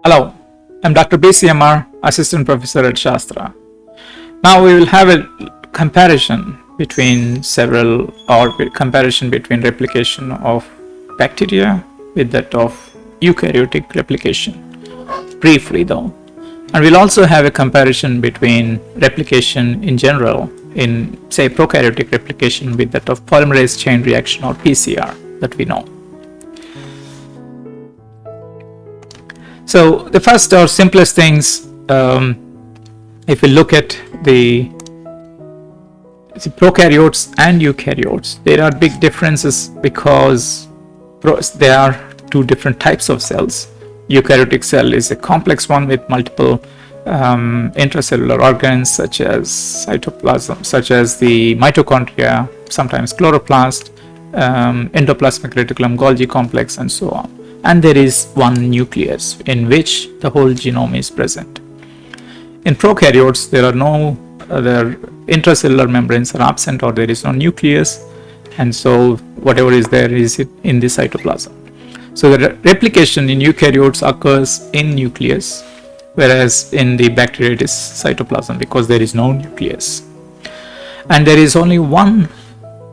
Hello, I'm Dr. BCMR, Assistant Professor at Shastra. Now we will have a comparison between replication of bacteria with that of eukaryotic replication, briefly though. And we'll also have a comparison between replication in general in, say, prokaryotic replication with that of polymerase chain reaction or PCR that we know. So the first or simplest things, if we look at the prokaryotes and eukaryotes, there are big differences because there are two different types of cells. Eukaryotic cell is a complex one with multiple intracellular organs such as cytoplasm, such as the mitochondria, sometimes chloroplast, endoplasmic reticulum, Golgi complex, and so on. And there is one nucleus in which the whole genome is present. In prokaryotes, there are no intracellular membranes are absent, or there is no nucleus, and so whatever is there is in the cytoplasm. So the replication in eukaryotes occurs in nucleus, whereas in the bacteria it is cytoplasm because there is no nucleus. And there is only one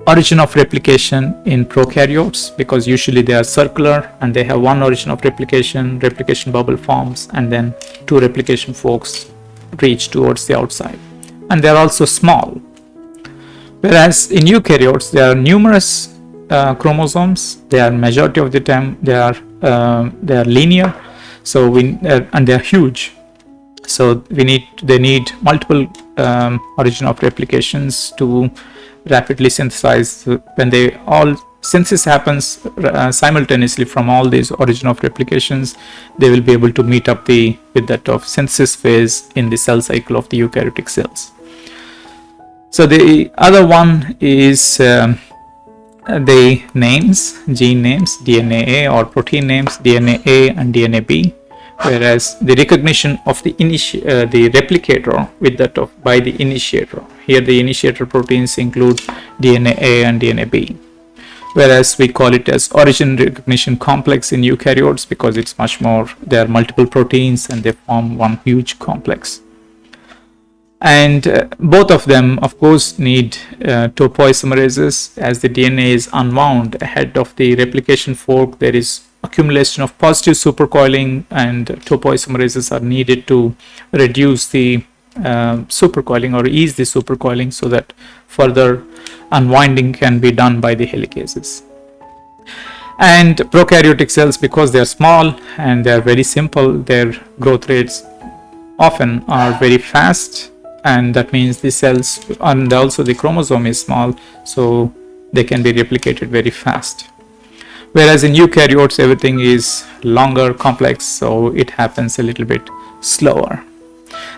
origin of replication in prokaryotes because usually they are circular and they have one origin of replication bubble forms, and then two replication forks reach towards the outside, and they are also small. Whereas in eukaryotes there are numerous chromosomes. They are majority of the time they are linear, so and they are huge. So they need multiple origin of replications to rapidly synthesize. When synthesis happens simultaneously from all these origin of replications, they will be able to meet up with that of synthesis phase in the cell cycle of the eukaryotic cells. So the other one is the names, gene names, DNA A, or protein names, DNA A and DNA B. Whereas the recognition of the replicator with that of by the initiator. Here the initiator proteins include DNA A and DNA B. Whereas we call it as origin recognition complex in eukaryotes because it's much more, there are multiple proteins and they form one huge complex. And both of them of course need topoisomerases. As the DNA is unwound ahead of the replication fork, there is accumulation of positive supercoiling, and topoisomerases are needed to reduce the supercoiling or ease the supercoiling so that further unwinding can be done by the helicases. And prokaryotic cells, because they are small and they are very simple, their growth rates often are very fast, and that means the cells and also the chromosome is small, so they can be replicated very fast. Whereas in eukaryotes everything is longer, complex, so it happens a little bit slower.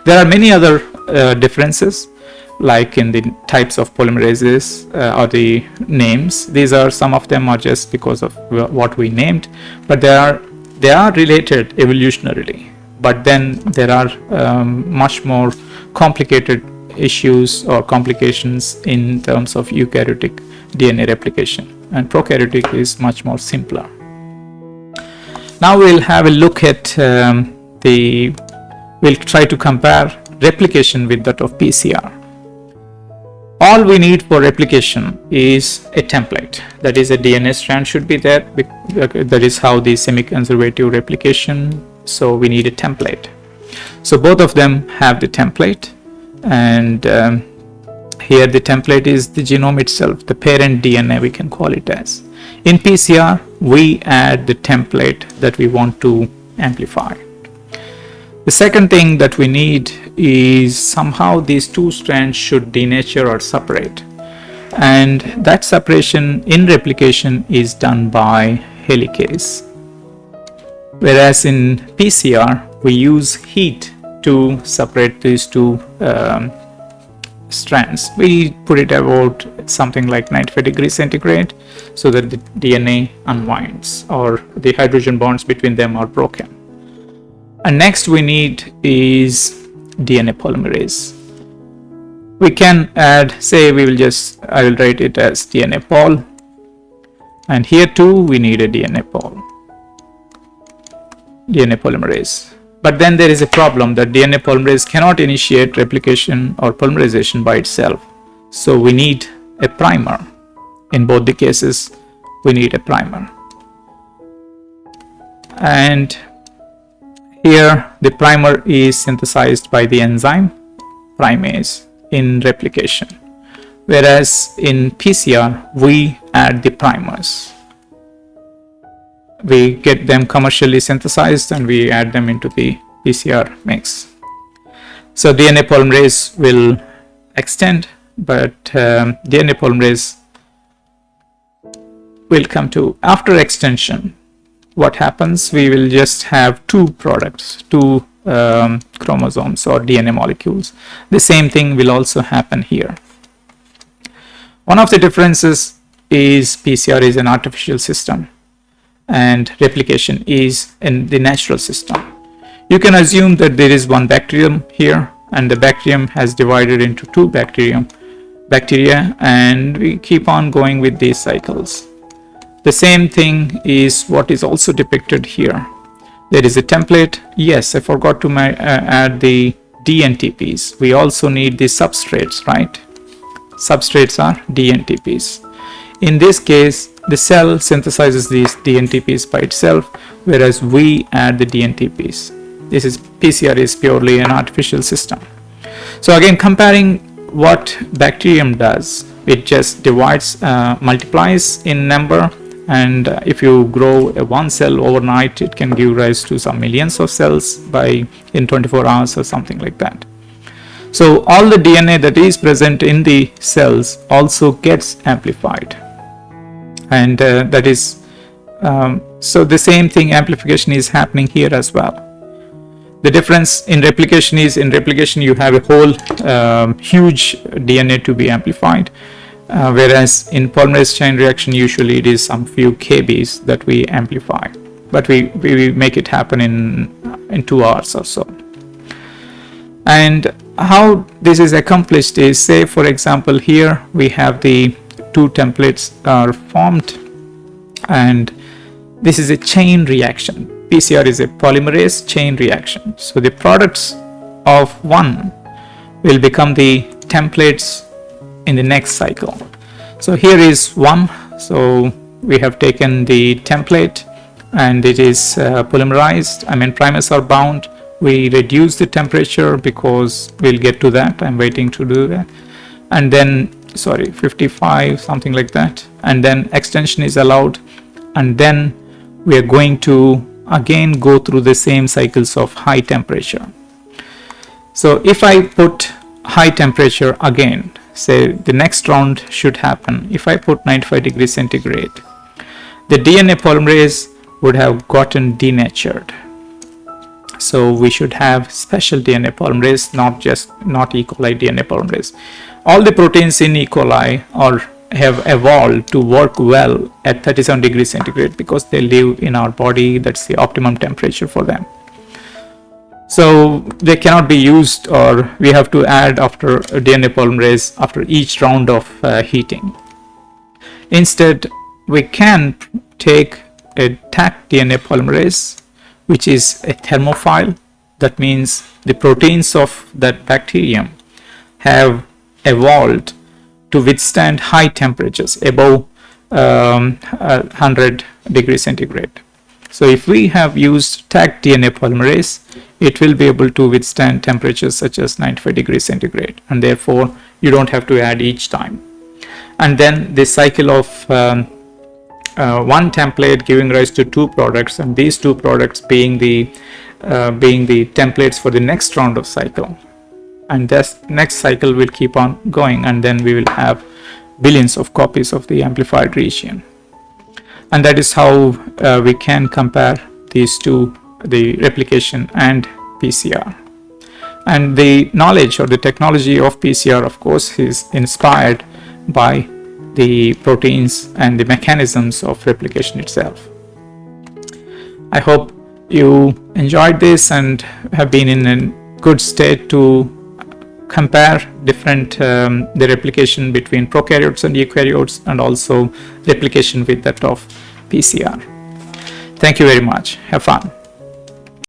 There are many other differences, like in the types of polymerases or the names. These are, some of them are just because of what we named, but they are related evolutionarily. But then there are much more complicated issues or complications in terms of eukaryotic DNA replication, and prokaryotic is much more simpler. Now we'll have a look at we'll try to compare replication with that of PCR. All we need for replication is a template, that is a DNA strand should be there. That is how the semi-conservative replication, so we need a template. So both of them have the template, and here the template is the genome itself, the parent DNA we can call it as. In PCR we add the template that we want to amplify. The second thing that we need is somehow these two strands should denature or separate, and that separation in replication is done by helicase. Whereas in PCR we use heat to separate these two strands. We put it about something like 95 degrees centigrade so that the DNA unwinds or the hydrogen bonds between them are broken. And next we need is DNA polymerase. We can add, say I will write it as DNA pol, and here too we need a DNA polymerase. But then there is a problem that DNA polymerase cannot initiate replication or polymerization by itself. So we need a primer. In both the cases, we need a primer. And here the primer is synthesized by the enzyme primase in replication. Whereas in PCR, we add the primers. We get them commercially synthesized and we add them into the PCR mix. So DNA polymerase will extend, but DNA polymerase will come to after extension. What happens? We will just have two products, two chromosomes or DNA molecules. The same thing will also happen here. One of the differences is PCR is an artificial system and replication is in the natural system. You can assume that there is one bacterium here and the bacterium has divided into two bacteria, and we keep on going with these cycles. The same thing is what is also depicted here. There is a template. Yes, I forgot to add the dNTPs. We also need the substrates, right? Substrates are dNTPs. In this case, the cell synthesizes these dNTPs by itself, whereas we add the dNTPs. This is PCR is purely an artificial system. So again, comparing what bacterium does, it just divides, multiplies in number, and if you grow one cell overnight, it can give rise to some millions of cells in 24 hours or something like that. So all the DNA that is present in the cells also gets amplified, and that is so the same thing, amplification is happening here as well. The difference in replication is, in replication you have a whole huge DNA to be amplified, whereas in polymerase chain reaction usually it is some few kbs that we amplify, but we make it happen in 2 hours or so. And how this is accomplished is, say for example here we have the two templates are formed, and this is a chain reaction. PCR is a polymerase chain reaction. So the products of one will become the templates in the next cycle. So here is one. So we have taken the template and it is polymerized. Primers are bound. We reduce the temperature because we'll get to that. I'm waiting to do that. And then, 55, something like that. And then extension is allowed. And then we are going to again go through the same cycles of high temperature. So if I put high temperature again, say the next round should happen. If I put 95 degrees centigrade, the DNA polymerase would have gotten denatured. So we should have special DNA polymerase, not E. coli DNA polymerase. All the proteins in E. coli have evolved to work well at 37 degrees centigrade because they live in our body. That's the optimum temperature for them. So they cannot be used, or we have to add after DNA polymerase after each round of heating. Instead, we can take a Taq DNA polymerase, which is a thermophile. That means the proteins of that bacterium have evolved to withstand high temperatures above 100 degrees centigrade. So if we have used Taq DNA polymerase, it will be able to withstand temperatures such as 95 degrees centigrade, and therefore you don't have to add each time. And then the cycle of one template giving rise to two products, and these two products being the templates for the next round of cycle. And this next cycle will keep on going, and then we will have billions of copies of the amplified region. And that is how we can compare these two, the replication and PCR. And the knowledge or the technology of PCR, of course, is inspired by the proteins and the mechanisms of replication itself. I hope you enjoyed this and have been in a good state to compare different the replication between prokaryotes and eukaryotes, and also replication with that of PCR. Thank you very much. Have fun.